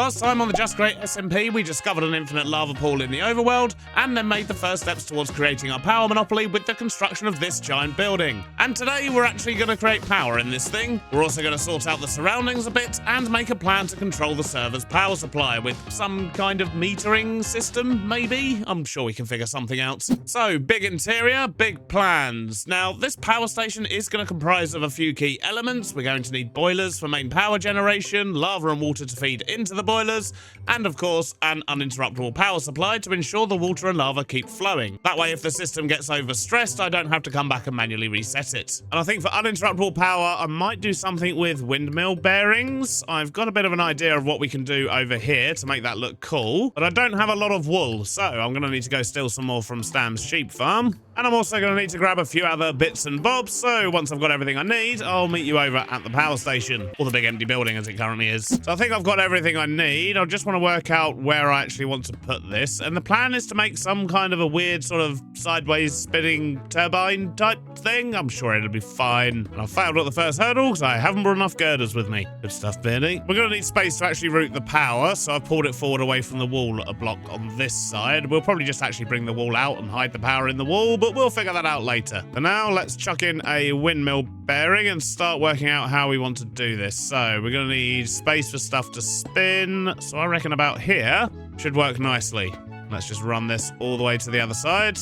Last time on the Just Create SMP, we discovered an infinite lava pool in the overworld, and then made the first steps towards creating our power monopoly with the construction of this giant building. And today, we're actually going to create power in this thing. We're also going to sort out the surroundings a bit, and make a plan to control the server's power supply with some kind of metering system, maybe? I'm sure we can figure something out. So, big interior, big plans. Now, this power station is going to comprise of a few key elements. We're going to need boilers for main power generation, lava and water to feed into the boilers, and of course, an uninterruptible power supply to ensure the water and lava keep flowing. That way, if the system gets overstressed, I don't have to come back and manually reset it. And I think for uninterruptible power, I might do something with windmill bearings. I've got a bit of an idea of what we can do over here to make that look cool, but I don't have a lot of wool, so I'm going to need to go steal some more from Stam's sheep farm. And I'm also going to need to grab a few other bits and bobs, so once I've got everything I need, I'll meet you over at the power station, or the big empty building as it currently is. So I think I've got everything I need. I just want to work out where I actually want to put this, and the plan is to make some kind of a weird sort of sideways spinning turbine type thing. I'm sure it'll be fine. And I failed at the first hurdle because I haven't brought enough girders with me. Good stuff, Beardy. We're going to need space to actually route the power, so I've pulled it forward away from the wall a block on this side. We'll probably just actually bring the wall out and hide the power in the wall, but we'll figure that out later. For now, let's chuck in a windmill bearing and start working out how we want to do this. So we're going to need space for stuff to spin. So I reckon about here should work nicely. Let's just run this all the way to the other side.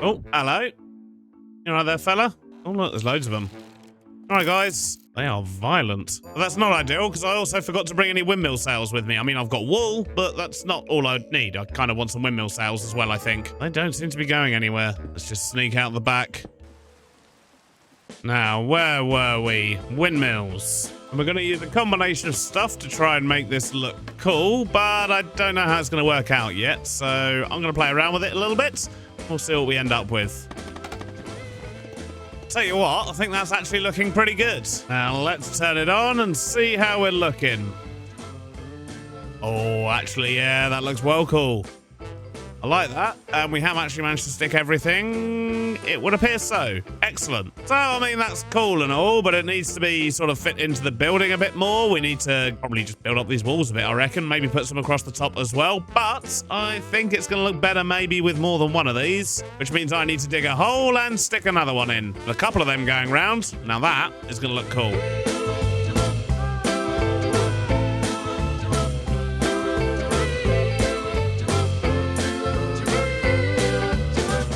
Oh, hello. You right there, fella? Oh, look, there's loads of them. All right, guys. They are violent. But that's not ideal, because I also forgot to bring any windmill sails with me. I mean, I've got wool, but that's not all I need. I kind of want some windmill sails as well, I think. They don't seem to be going anywhere. Let's just sneak out the back. Now, where were we? Windmills. And we're going to use a combination of stuff to try and make this look cool, but I don't know how it's going to work out yet, so I'm going to play around with it a little bit. We'll see what we end up with. Tell you what, I think that's actually looking pretty good. Now, let's turn it on and see how we're looking. Oh, actually, yeah, that looks well cool. I like that. And we have actually managed to stick everything. It would appear so. Excellent. So, I mean, that's cool and all, but it needs to be sort of fit into the building a bit more. We need to probably just build up these walls a bit, I reckon. Maybe put some across the top as well. But I think it's going to look better maybe with more than one of these, which means I need to dig a hole and stick another one in. A couple of them going round. Now that is going to look cool.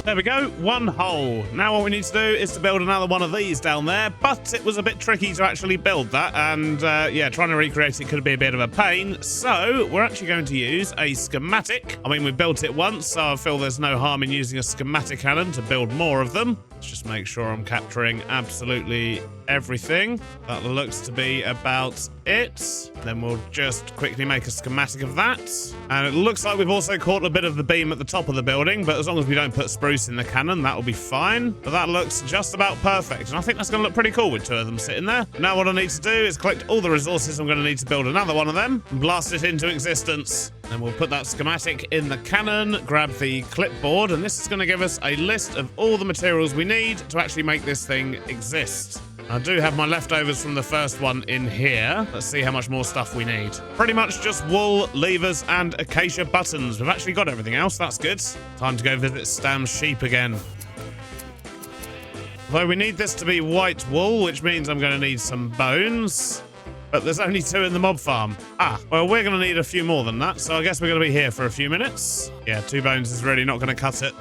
There we go, one hole. Now what we need to do is to build another one of these down there, but it was a bit tricky to actually build that, and yeah, trying to recreate it could be a bit of a pain, so we're actually going to use a schematic. I mean, we built it once, so I feel there's no harm in using a schematic cannon to build more of them. Let's just make sure I'm capturing absolutely everything. That looks to be about it. Then we'll just quickly make a schematic of that. And it looks like we've also caught a bit of the beam at the top of the building, but as long as we don't put spruce in the cannon, that'll be fine. But that looks just about perfect, and I think that's going to look pretty cool with two of them sitting there. Now what I need to do is collect all the resources I'm going to need to build another one of them and blast it into existence. And we'll put that schematic in the cannon, grab the clipboard, and this is going to give us a list of all the materials we need to actually make this thing exist. I do have my leftovers from the first one in here. Let's see how much more stuff we need. Pretty much just wool, levers, and acacia buttons. We've actually got everything else. That's good. Time to go visit Stam's sheep again. Though we need this to be white wool, which means I'm going to need some bones. But there's only 2 in the mob farm. Ah, well, we're going to need a few more than that, so I guess we're going to be here for a few minutes. Yeah, 2 bones is really not going to cut it.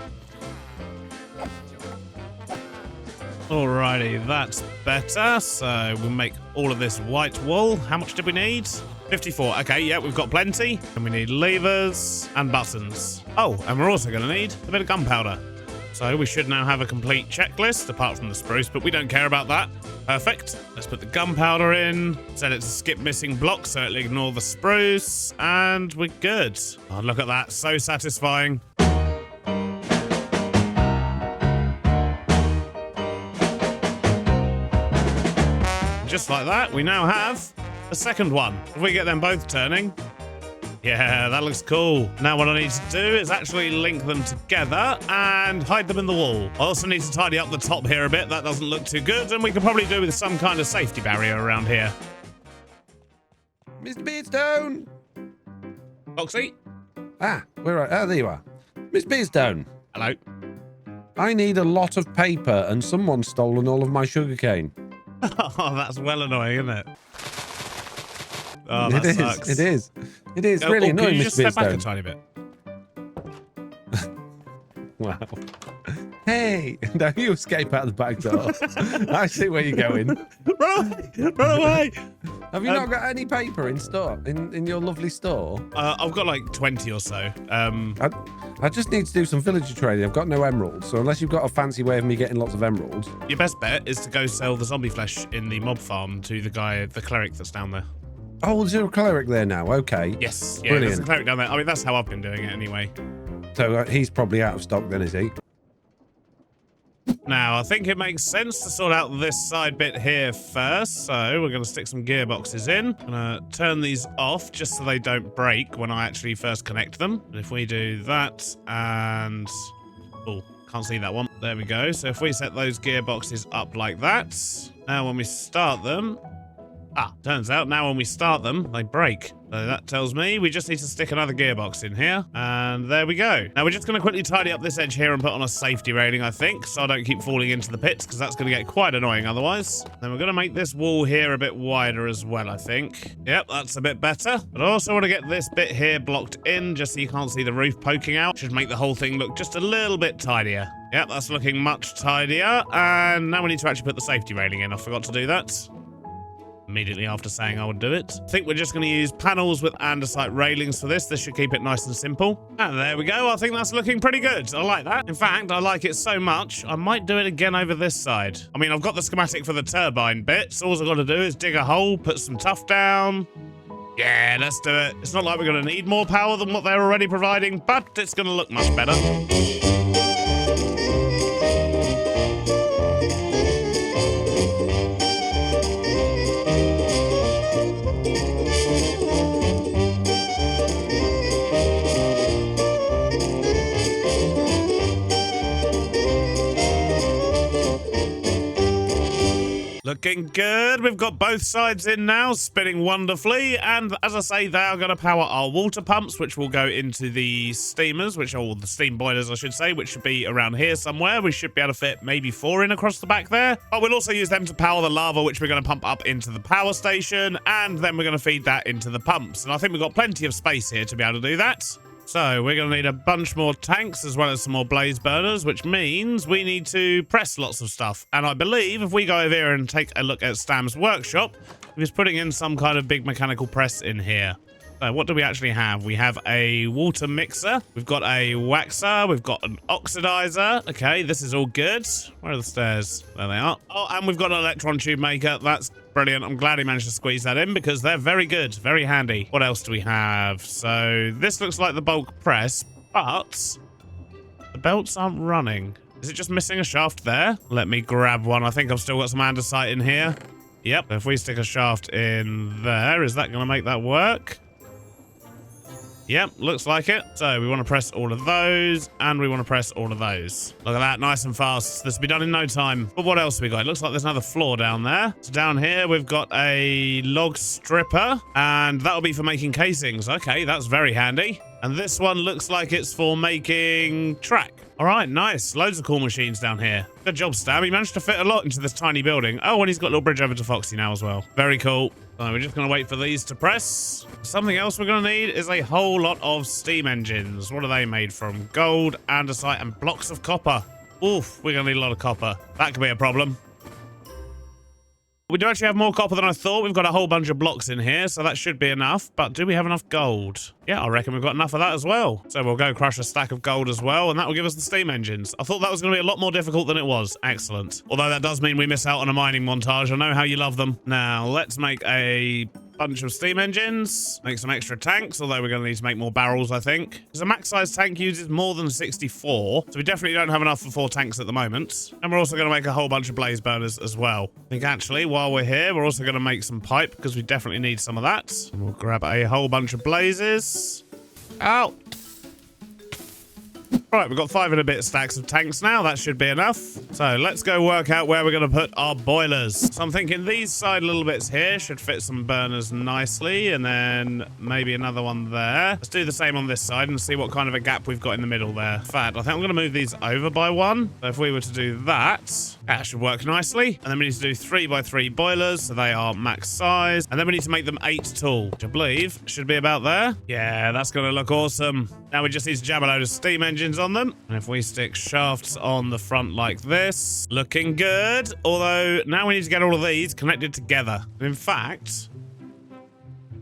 Alrighty, that's better. So we'll make all of this white wool. How much did we need? 54. Okay, yeah, we've got plenty. And we need levers and buttons. Oh, and we're also going to need a bit of gunpowder. So we should now have a complete checklist, apart from the spruce, but we don't care about that. Perfect. Let's put the gunpowder in, set it to skip missing blocks so it'll ignore the spruce, and we're good. Oh, look at that. So satisfying. Just like that, we now have a second one. If we get them both turning. Yeah, that looks cool. Now what I need to do is actually link them together and hide them in the wall. I also need to tidy up the top here a bit. That doesn't look too good, and we could probably do with some kind of safety barrier around here. Mr. Beardstone! Foxy? Ah, there you are. Miss Beardstone. Hello. I need a lot of paper and someone's stolen all of my sugarcane. Oh, that's well annoying, isn't it? Oh, that sucks. It is. It is really annoying, can you Miss just step back a Beardstone. tiny bit? Wow. Hey, now you escape out the back door. I see where you're going. Run away! Run away! Have you not got any paper in store, in your lovely store? I've got like 20 or so. I just need to do some villager trading. I've got no emeralds, so unless you've got a fancy way of me getting lots of emeralds. Your best bet is to go sell the zombie flesh in the mob farm to the cleric that's down there. Oh, there's a cleric there now. Okay. Yes. Yeah, Brilliant. there's a cleric down there. I mean, that's how I've been doing it anyway. So he's probably out of stock then, is he? Now, I think it makes sense to sort out this side bit here first. So we're going to stick some gearboxes in. I'm going to turn these off just so they don't break when I actually first connect them. And if we do that and... Oh, can't see that one. There we go. So if we set those gearboxes up like that, now when we start them... turns out now when we start them, they break. So that tells me we just need to stick another gearbox in here. And there we go. Now we're just going to quickly tidy up this edge here and put on a safety railing, I think, so I don't keep falling into the pits, because that's going to get quite annoying otherwise. Then we're going to make this wall here a bit wider as well, I think. Yep, that's a bit better. But I also want to get this bit here blocked in, just so you can't see the roof poking out. Should make the whole thing look just a little bit tidier. Yep, that's looking much tidier. And now we need to actually put the safety railing in. I forgot to do that immediately after saying I would do it. I think we're just going to use panels with andesite railings for this. This should keep it nice and simple. And there we go. I think that's looking pretty good. I like that. In fact, I like it so much, I might do it again over this side. I mean, I've got the schematic for the turbine bit, so all I've got to do is dig a hole, put some tuff down. Yeah, let's do it. It's not like we're going to need more power than what they're already providing, but it's going to look much better. Looking good. We've got both sides in now, spinning wonderfully. And as I say, they are going to power our water pumps, which will go into the steamers, which are the steam boilers, I should say, which should be around here somewhere. We should be able to fit maybe 4 in across the back there. But we'll also use them to power the lava, which we're going to pump up into the power station. And then we're going to feed that into the pumps. And I think we've got plenty of space here to be able to do that. So we're going to need a bunch more tanks as well as some more blaze burners, which means we need to press lots of stuff. And I believe if we go over here and take a look at Stam's workshop, he's putting in some kind of big mechanical press in here. So what do we actually have? We have a water mixer. We've got a waxer. We've got an oxidizer. Okay, this is all good. Where are the stairs? There they are. Oh, and we've got an electron tube maker. That's brilliant. I'm glad he managed to squeeze that in because they're very good, very handy. What else do we have? So this looks like the bulk press, but the belts aren't running. Is it just missing a shaft there? Let me grab one. I think I've still got some andesite in here. Yep, if we stick a shaft in there, is that going to make that work? Yep, looks like it. So we want to press all of those, and we want to press all of those. Look at that, nice and fast. This will be done in no time. But what else have we got? It looks like there's another floor down there. So down here, we've got a log stripper, and that'll be for making casings. Okay, that's very handy. And this one looks like it's for making track. All right, nice. Loads of cool machines down here. Good job, Stam. He managed to fit a lot into this tiny building. Oh, and he's got a little bridge over to Foxy now as well. Very cool. So we're just going to wait for these to press. Something else we're going to need is a whole lot of steam engines. What are they made from? Gold, andesite, and blocks of copper. Oof, we're going to need a lot of copper. That could be a problem. We do actually have more copper than I thought. We've got a whole bunch of blocks in here, so that should be enough. But do we have enough gold? Yeah, I reckon we've got enough of that as well. So we'll go crush a stack of gold as well, and that will give us the steam engines. I thought that was going to be a lot more difficult than it was. Excellent. Although that does mean we miss out on a mining montage. I know how you love them. Now, let's make a bunch of steam engines, make some extra tanks, although we're going to need to make more barrels, I think. Because a max size tank uses more than 64, so we definitely don't have enough for 4 tanks at the moment. And we're also going to make a whole bunch of blaze burners as well. I think actually, while we're here, we're also going to make some pipe, because we definitely need some of that. And we'll grab a whole bunch of blazes. Ow! Right, we've got 5 and a bit stacks of tanks now. That should be enough. So let's go work out where we're going to put our boilers. So I'm thinking these side little bits here should fit some burners nicely, and then maybe another one there. Let's do the same on this side and see what kind of a gap we've got in the middle there. In fact, I think I'm going to move these over by 1. So if we were to do that, that should work nicely. And then we need to do 3 by 3 boilers, so they are max size. And then we need to make them 8 tall, which I believe should be about there. Yeah, that's going to look awesome. Now we just need to jam a load of steam engines on them. And if we stick shafts on the front like this, looking good. Although now we need to get all of these connected together. In fact,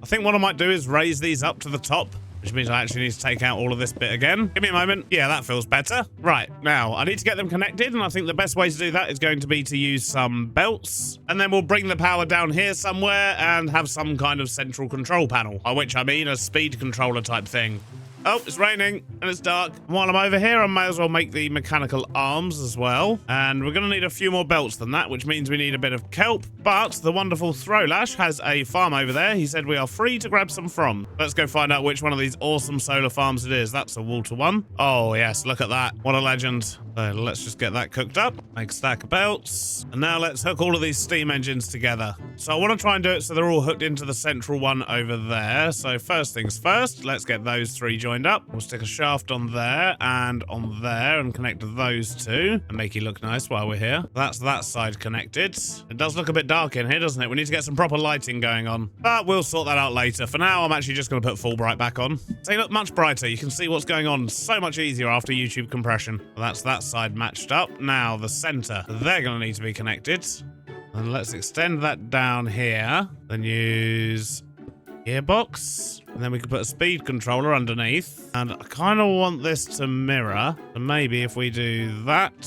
I think what I might do is raise these up to the top, which means I actually need to take out all of this bit again. Give me a moment. Yeah, that feels better. Right, now, I need to get them connected, and I think the best way to do that is going to be to use some belts, and then we'll bring the power down here somewhere and have some kind of central control panel, by which I mean a speed controller type thing. Oh, it's raining and it's dark. While I'm over here, I may as well make the mechanical arms as well. And we're going to need a few more belts than that, which means we need a bit of kelp. But the wonderful Throwlash has a farm over there. He said we are free to grab some from. Let's go find out which one of these awesome solar farms it is. That's a Walter one. Oh, yes, look at that. What a legend. So let's just get that cooked up. Make a stack of belts. And now let's hook all of these steam engines together. So I want to try and do it so they're all hooked into the central one over there. So first things first, let's get those 3 joined up. We'll stick a shaft on there and connect those 2 and make it look nice while we're here. That's that side connected. It does look a bit dark in here, doesn't it? We need to get some proper lighting going on, but we'll sort that out later. For now, I'm actually just going to put full bright back on. They look much brighter. You can see what's going on so much easier after YouTube compression. Well, that's that side matched up. Now the center, they're going to need to be connected. And let's extend that down here. Then use gearbox, and then we could put a speed controller underneath. And I kind of want this to mirror, and maybe if we do that,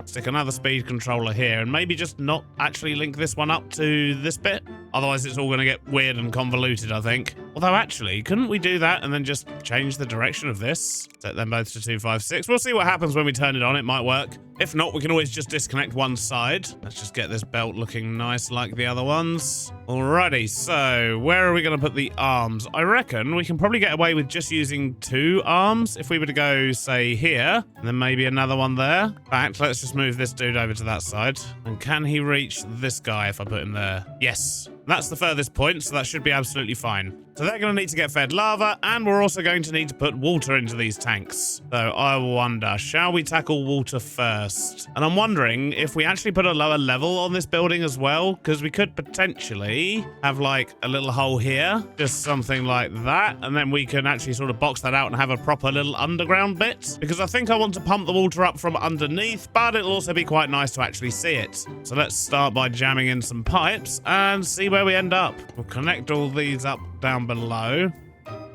stick another speed controller here, and maybe just not actually link this one up to this bit. Otherwise it's all going to get weird and convoluted, I think. Although actually, couldn't we do that and then just change the direction of this? Set them both to 256. We'll see what happens when we turn it on. It might work. If not, we can always just disconnect one side. Let's just get this belt looking nice like the other ones. Alrighty, so where are we going to put the arms? I reckon we can probably get away with just using 2 arms. If we were to go, say, here, and then maybe another one there. In fact, let's just move this dude over to that side. And can he reach this guy if I put him there? Yes. That's the furthest point, so that should be absolutely fine. So they're going to need to get fed lava, and we're also going to need to put water into these tanks. So I wonder, shall we tackle water first? And I'm wondering if we actually put a lower level on this building as well, because we could potentially have like a little hole here, just something like that, and then we can actually sort of box that out and have a proper little underground bit, because I think I want to pump the water up from underneath, but it'll also be quite nice to actually see it. So let's start by jamming in some pipes and see where we end up. We'll connect all these up down below.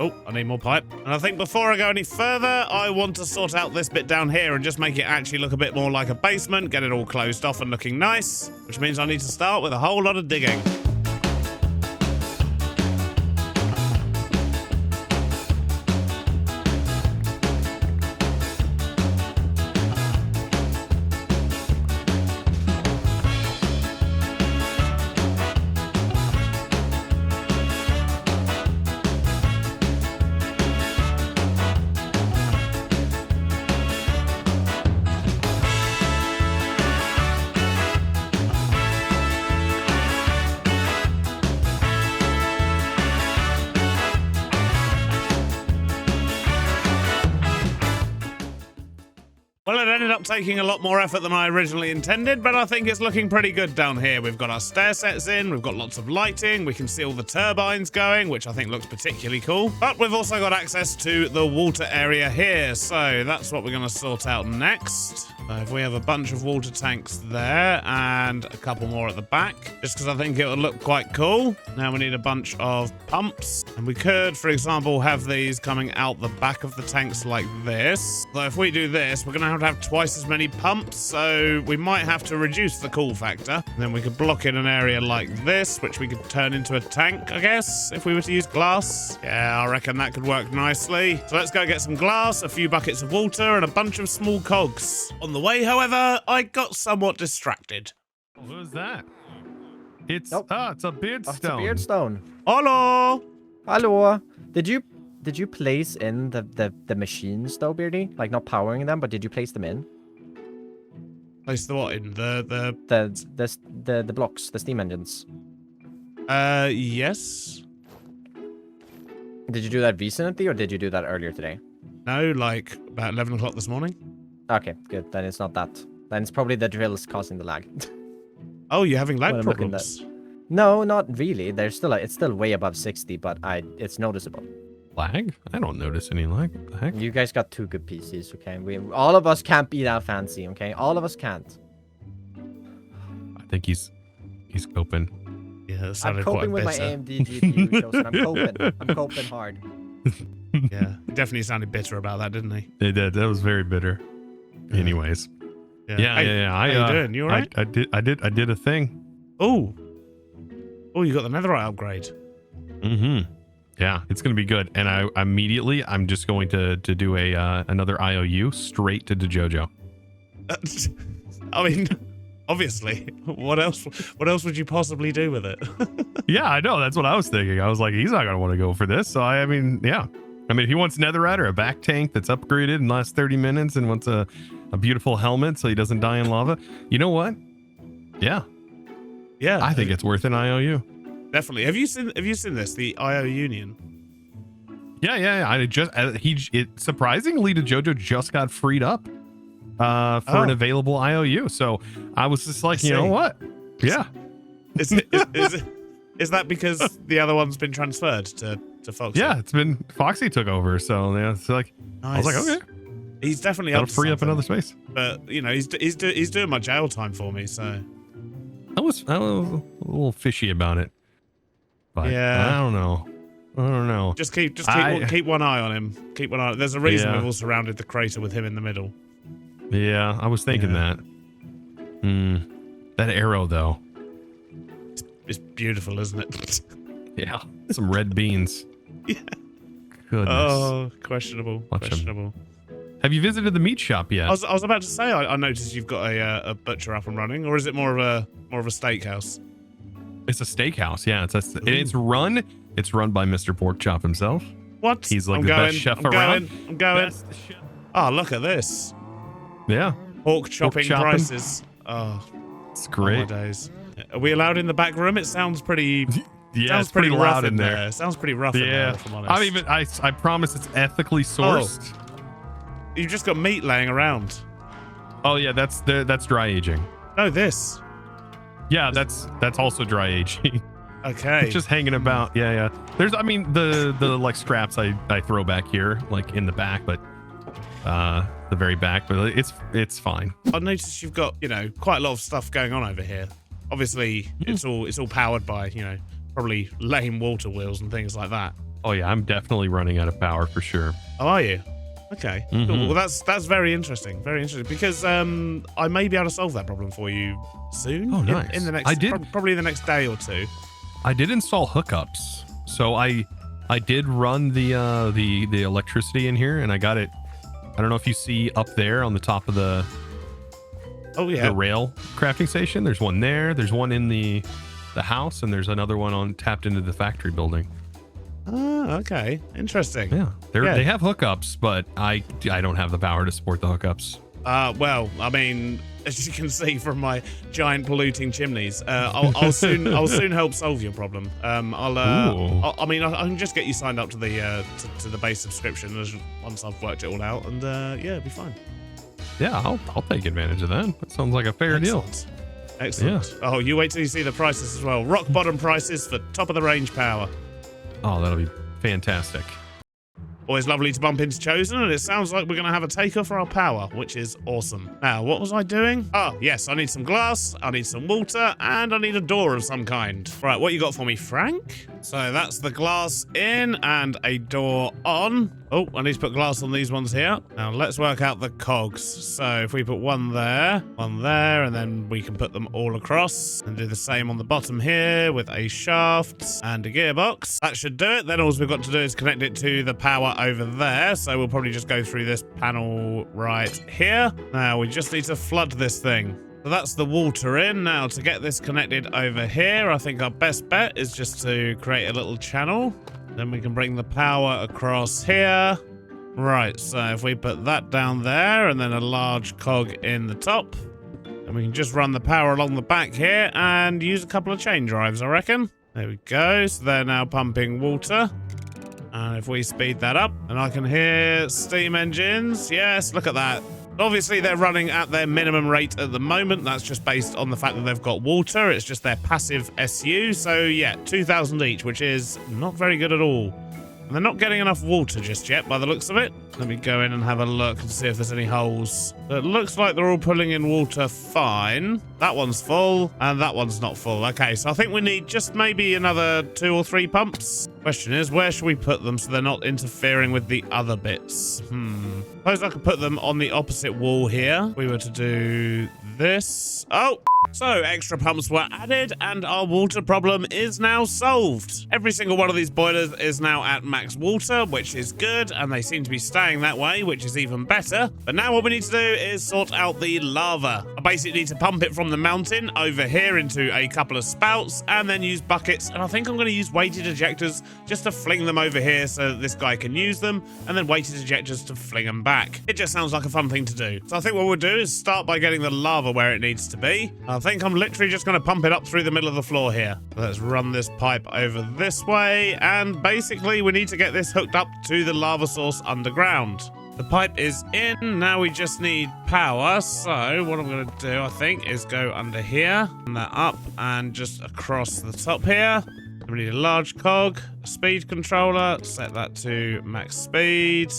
Oh, I need more pipe. And I think before I go any further, I want to sort out this bit down here and just make it actually look a bit more like a basement, get it all closed off and looking nice, which means I need to start with a whole lot of digging. Well, it ended up taking a lot more effort than I originally intended, but I think it's looking pretty good down here. We've got our stair sets in, we've got lots of lighting, we can see all the turbines going, which I think looks particularly cool. But we've also got access to the water area here, so that's what we're going to sort out next. So if we have a bunch of water tanks there and a couple more at the back, just because I think it would look quite cool. Now we need a bunch of pumps, and we could, for example, have these coming out the back of the tanks like this. So if we do this, we're going to have twice as many pumps, so we might have to reduce the cool factor. And then we could block in an area like this, which we could turn into a tank, I guess, if we were to use glass. Yeah, I reckon that could work nicely. So let's go get some glass, a few buckets of water, and a bunch of small cogs. On the way, however, I got somewhat distracted. What was that? It's Nope. it's a beardstone. It's a beardstone. Hello! Hello. Did you did you place in the machines though, Beardy? Like not powering them, but did you place them in? Place the what in? The blocks, the steam engines. yes. Did you do that recently, or did you do that earlier today? No, like about 11 o'clock this morning. Okay, good. Then it's not that. Then it's probably the drills causing the lag. Oh, you're having lag When I'm looking at problems? No, not really. There's still it's still way above 60, but it's noticeable. Lag? I don't notice any lag. What the heck? You guys got 2 good PCs, okay? All of us can't be that fancy, okay? All of us can't. I think he's coping. Yeah, that I'm sounded quite coping with my bitter. AMD GPU, Joseph. I'm coping. I'm coping hard. Yeah, he definitely sounded bitter about that, didn't he? It did. That was very bitter. Yeah. Anyways. Yeah. Yeah. Hey, how you doing? You alright? I did a thing. Oh, you got the netherite upgrade. Mm-hmm. Yeah, it's gonna be good. And I'm just going to do another IOU straight to Jojo. I mean, obviously, what else would you possibly do with it? Yeah, I know. That's what I was thinking. I was like, he's not gonna want to go for this. So I mean, yeah. I mean, if he wants netherite or a back tank that's upgraded in the last 30 minutes and wants a beautiful helmet so he doesn't die in lava, you know what? Yeah. Yeah, I think it's worth an IOU. definitely. Have you seen this? The IO Union. Yeah. Surprisingly, the Jojo just got freed up for an available IOU. So I was just like, you know what? Yeah. Is that because the other one's been transferred to Foxy? Yeah, it's been Foxy took over. So yeah, it's like Nice. I was like, okay, He's definitely that'll up to free up something. another space. But you know, he's doing my jail time for me. So I was a little fishy about it. But Yeah. I don't know. just keep one eye on him. Keep one eye. There's a reason Yeah. we've all surrounded the crater with him in the middle. Yeah, I was thinking that. That arrow though. It's beautiful, isn't it? Yeah, some red beans. Yeah. Goodness. Oh, questionable. Watch 'em. Questionable. Have you visited the meat shop yet? I was about to say I noticed you've got a butcher up and running, or is it more of a steakhouse? It's a steakhouse. Yeah, it's run by Mr. Pork Chop himself. What? He's like I'm the going, best chef I'm around. I'm going. Best chef. Oh, look at this. Yeah, Pork chopping chopping. prices. Oh, it's oh great. my days. Are we allowed in the back room? It sounds pretty. Yeah, sounds it's pretty rough loud in there. It sounds pretty rough in there, Yeah, if I'm honest. I promise it's ethically sourced. You've just got meat laying around. Oh yeah, that's dry aging. No, this. Yeah, that's also dry aging. Okay. It's just hanging about. Yeah. There's, I mean, the like scraps I throw back here, like in the back, but the very back, but it's fine. I noticed you've got, quite a lot of stuff going on over here. Obviously, it's all powered by, probably lame water wheels and things like that. Oh yeah, I'm definitely running out of power for sure. Oh, are you? Okay. Mhm. Cool. Well, that's very interesting. Very interesting because I may be able to solve that problem for you soon. Oh, nice. In the next, I did- probably the next day or two. I did install hookups, so I did run the electricity in here, and I got it. I don't know if you see up there on the top of the rail crafting station. There's one there. There's one in the house, and there's another one tapped into the factory building. Oh, okay. Interesting. Yeah, they have hookups, but I don't have the power to support the hookups. Well, I mean, as you can see from my giant polluting chimneys, I'll soon help solve your problem. I can just get you signed up to the base subscription once I've worked it all out, and it'll be fine. Yeah, I'll take advantage of that. That sounds like a fair deal. Excellent. Yeah. Oh, you wait till you see the prices as well. Rock bottom prices for top of the range power. Oh, that'll be fantastic. Always lovely to bump into Chosen, and it sounds like we're going to have a taker for our power, which is awesome. Now, what was I doing? Oh, yes, I need some glass, I need some water, and I need a door of some kind. Right, what you got for me, Frank? So that's the glass in and a door on. Oh, I need to put glass on these ones here. Now, let's work out the cogs. So if we put one there, and then we can put them all across and do the same on the bottom here with a shaft and a gearbox. That should do it. Then all we've got to do is connect it to the power over there. So we'll probably just go through this panel right here. Now, we just need to flood this thing. So that's the water in. Now, to get this connected over here, I think our best bet is just to create a little channel Then we can bring the power across here. Right, so if we put that down there and then a large cog in the top, and we can just run the power along the back here and use a couple of chain drives, I reckon. There we go. So they're now pumping water. And if we speed that up, and I can hear steam engines. Yes, look at that. Obviously, they're running at their minimum rate at the moment. That's just based on the fact that they've got water. It's just their passive SU. So yeah, 2,000 each, which is not very good at all. And they're not getting enough water just yet by the looks of it. Let me go in and have a look and see if there's any holes. It looks like they're all pulling in water fine. That one's full and that one's not full. Okay, so I think we need just maybe another 2 or 3 pumps. Question is, where should we put them so they're not interfering with the other bits? Suppose I could put them on the opposite wall here. If we were to do this. Oh! So, extra pumps were added, and our water problem is now solved. Every single one of these boilers is now at max water, which is good, and they seem to be staying that way, which is even better. But now what we need to do is sort out the lava. I basically need to pump it from the mountain over here into a couple of spouts, and then use buckets, and I think I'm going to use weighted ejectors just to fling them over here so that this guy can use them, and then weighted ejectors to fling them back. It just sounds like a fun thing to do. So I think what we'll do is start by getting the lava where it needs to be. I think I'm literally just going to pump it up through the middle of the floor here. Let's run this pipe over this way, and basically we need to get this hooked up to the lava source underground. The pipe is in, now we just need power, so what I'm going to do, I think, is go under here, and that up, and just across the top here. We need a large cog, a speed controller, set that to max speed.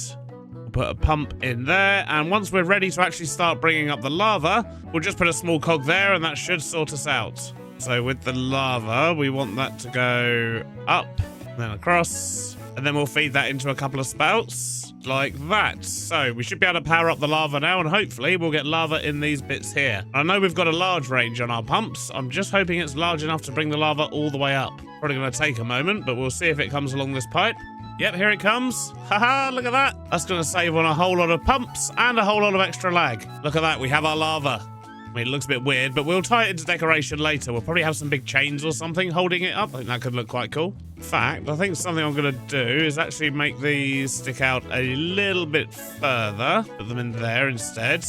Put a pump in there, and once we're ready to actually start bringing up the lava, we'll just put a small cog there and that should sort us out. So with the lava, we want that to go up, then across, and then we'll feed that into a couple of spouts like that. So we should be able to power up the lava now, and hopefully we'll get lava in these bits here. I know we've got a large range on our pumps. I'm just hoping it's large enough to bring the lava all the way up. Probably going to take a moment, but we'll see if it comes along this pipe. Yep, here it comes. Haha, look at that. That's going to save on a whole lot of pumps and a whole lot of extra lag. Look at that, we have our lava. I mean, it looks a bit weird, but we'll tie it into decoration later. We'll probably have some big chains or something holding it up. I think that could look quite cool. In fact, I think something I'm going to do is actually make these stick out a little bit further. Put them in there instead.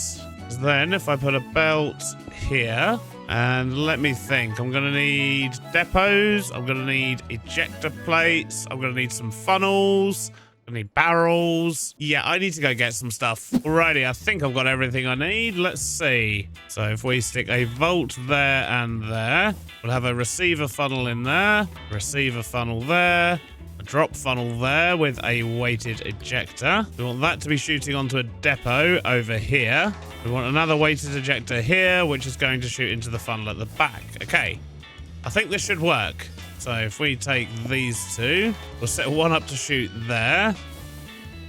Then, if I put a belt here, and let me think, I'm going to need depots, I'm going to need ejector plates, I'm going to need some funnels, I need barrels. Yeah, I need to go get some stuff. Alrighty, I think I've got everything I need. Let's see. So if we stick a vault there and there, we'll have a receiver funnel in there, receiver funnel there, a drop funnel there with a weighted ejector. We want that to be shooting onto a depot over here. We want another weighted ejector here, which is going to shoot into the funnel at the back. Okay, I think this should work. So if we take these two, we'll set one up to shoot there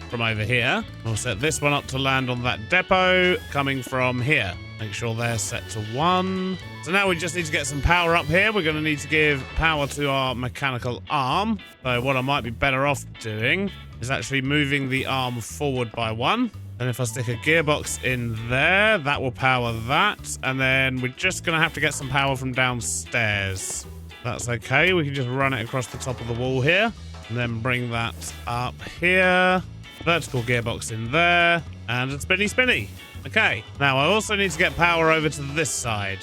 from over here. We'll set this one up to land on that depot coming from here. Make sure they're set to 1. So now we just need to get some power up here. We're going to need to give power to our mechanical arm. So what I might be better off doing is actually moving the arm forward by 1. And if I stick a gearbox in there, that will power that. And then we're just going to have to get some power from downstairs. That's okay. We can just run it across the top of the wall here. And then bring that up here. Vertical gearbox in there. And a spinny. Okay. Now I also need to get power over to this side.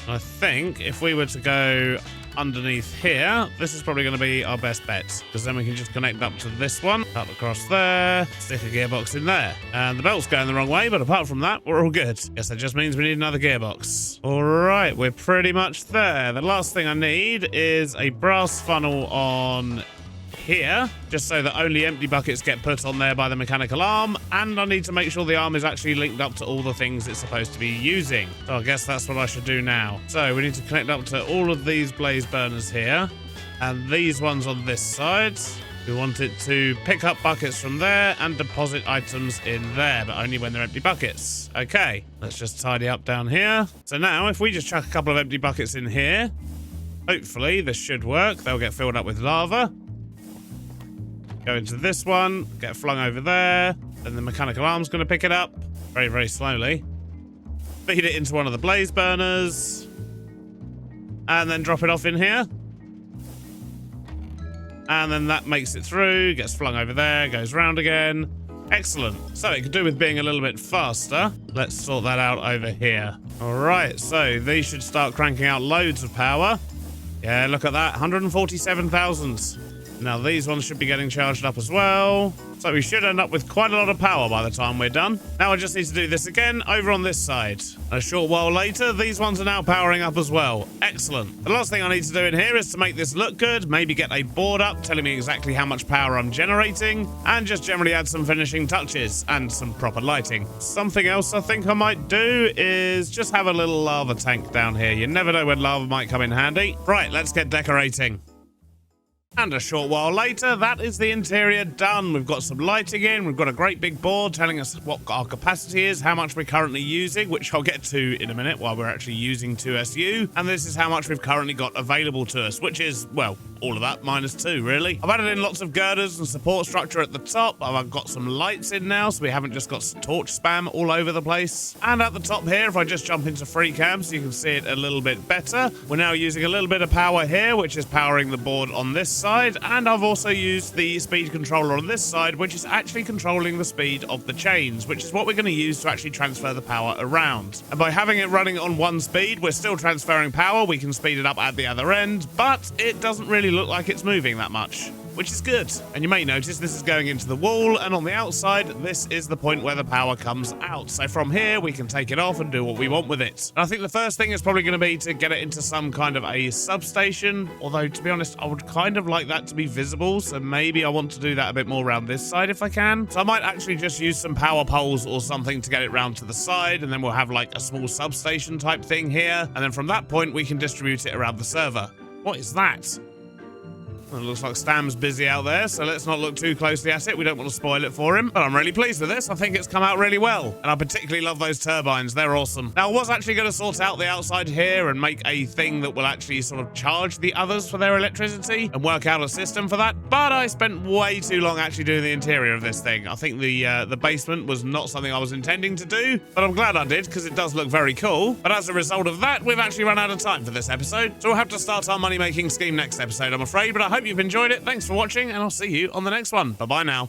I think if we were to go underneath here, this is probably going to be our best bet, because then we can just connect up to this one, up across there, stick a gearbox in there, and the belt's going the wrong way, but apart from that, we're all good. Guess that just means we need another gearbox. All right, we're pretty much there. The last thing I need is a brass funnel on here, just so that only empty buckets get put on there by the mechanical arm, and I need to make sure the arm is actually linked up to all the things it's supposed to be using. So I guess that's what I should do now. So we need to connect up to all of these blaze burners here, and these ones on this side. We want it to pick up buckets from there and deposit items in there, but only when they're empty buckets. Okay, let's just tidy up down here. So now if we just chuck a couple of empty buckets in here, hopefully this should work. They'll get filled up with lava. Go into this one, get flung over there, then the mechanical arm's going to pick it up very, very slowly. Feed it into one of the blaze burners, and then drop it off in here. And then that makes it through, gets flung over there, goes round again. Excellent. So it could do with being a little bit faster. Let's sort that out over here. All right, so these should start cranking out loads of power. Yeah, look at that, 147,000. Now these ones should be getting charged up as well. So we should end up with quite a lot of power by the time we're done. Now I just need to do this again over on this side. A short while later, these ones are now powering up as well. Excellent. The last thing I need to do in here is to make this look good, maybe get a board up telling me exactly how much power I'm generating, and just generally add some finishing touches and some proper lighting. Something else I think I might do is just have a little lava tank down here. You never know when lava might come in handy. Right, let's get decorating. And a short while later, that is the interior done. We've got some lighting in, we've got a great big board telling us what our capacity is, how much we're currently using, which I'll get to in a minute while we're actually using 2SU. And this is how much we've currently got available to us, which is, well, all of that minus 2, really. I've added in lots of girders and support structure at the top. I've got some lights in now, so we haven't just got torch spam all over the place. And at the top here, if I just jump into free cam so you can see it a little bit better, we're now using a little bit of power here, which is powering the board on this side. And I've also used the speed controller on this side, which is actually controlling the speed of the chains, which is what we're going to use to actually transfer the power around. And by having it running on one speed, we're still transferring power. We can speed it up at the other end, but it doesn't really look like it's moving that much, which is good. And you may notice this is going into the wall, and on the outside, this is the point where the power comes out. So from here, we can take it off and do what we want with it. And I think the first thing is probably going to be to get it into some kind of a substation, although to be honest, I would kind of like that to be visible, so maybe I want to do that a bit more around this side if I can. So I might actually just use some power poles or something to get it round to the side, and then we'll have like a small substation type thing here, and then from that point, we can distribute it around the server. What is that? Well, it looks like Stam's busy out there, so let's not look too closely at it. We don't want to spoil it for him. But I'm really pleased with this. I think it's come out really well. And I particularly love those turbines. They're awesome. Now, I was actually going to sort out the outside here and make a thing that will actually sort of charge the others for their electricity and work out a system for that. But I spent way too long actually doing the interior of this thing. I think the basement was not something I was intending to do, but I'm glad I did because it does look very cool. But as a result of that, we've actually run out of time for this episode. So we'll have to start our money-making scheme next episode, I'm afraid. But I hope you've enjoyed it. Thanks for watching, and I'll see you on the next one. Bye-bye now.